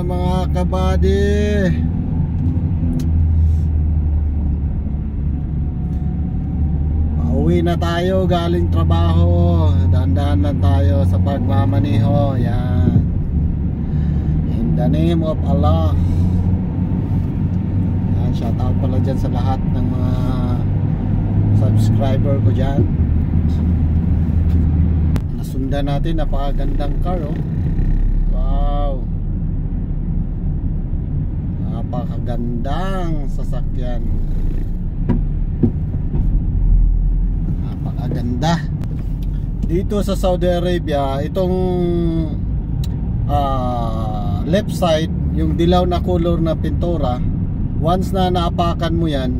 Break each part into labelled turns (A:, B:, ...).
A: mga kabady. Pauwi na tayo galing trabaho. Dahan-dahan lang tayo sa pagmamaneho. Yan. In the name of Allah. Yan, shout out pala dyan sa lahat ng mga subscriber ko dyan. Nasundan natin, napakagandang car, oh. Wow, napakagandang sasakyan. Napakaganda. Dito sa Saudi Arabia, itong left side, yung dilaw na color na pintura, once na naapakan mo yan,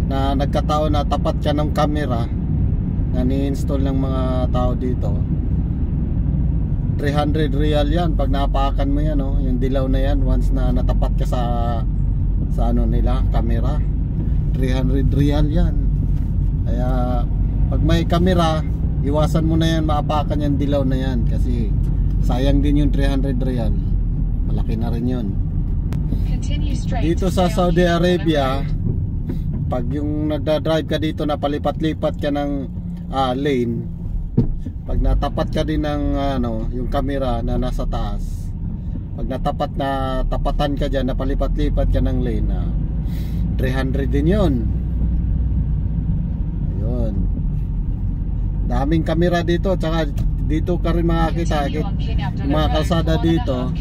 A: na nagkataon na tapat ka ng camera na ni-install ng mga tao dito, 300 real yan pag napakan mo yan, oh, yung dilaw na yan. Once na natapat ka sa ano nila, camera, 300 real yan. Kaya pag may camera, iwasan mo na yan, maapakan yung dilaw na yan, kasi sayang din yung 300 real. Malaki na rin yun. Dito sa Saudi Arabia, pag yung nagda-drive ka dito na palipat-lipat ka ng lane, pag natapat ka din ng yung camera na nasa taas, pag tapatan ka dyan, napalipat-lipat ka ng lane, 300 din yun. Ayun, daming camera dito. Tsaka dito ka rin makakita yung mga kalsada dito,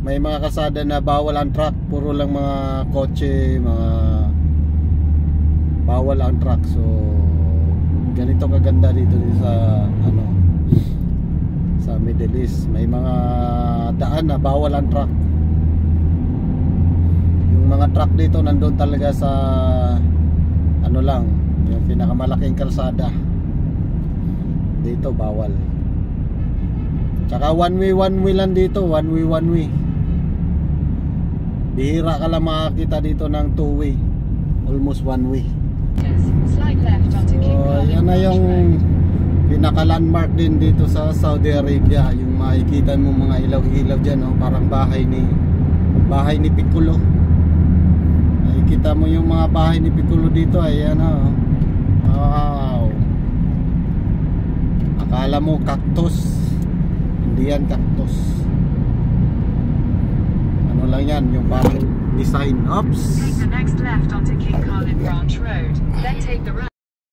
A: may mga kalsada na bawal ang truck, puro lang mga kotse, mga bawal ang truck. So ganito kaganda dito sa sa Middle East. May mga daan na bawal ang truck. Yung mga truck dito nandun talaga sa lang, yung pinakamalaking kalsada. Dito bawal. Tsaka one way lang dito, one way. Bihira ka lang makakita dito ng two way, almost one way. So yan na yung pinaka-landmark din dito sa Saudi Arabia. Yung makikita mo mga ilaw-ilaw dyan, oh, parang bahay ni Piccolo. Makikita mo yung mga bahay ni Piccolo dito. Ayan, oh. Wow, akala mo cactus, hindi yan cactus. Ano lang yan, yung parang design. Oops. Take the next left onto King Khalid Branch Road, then take the right.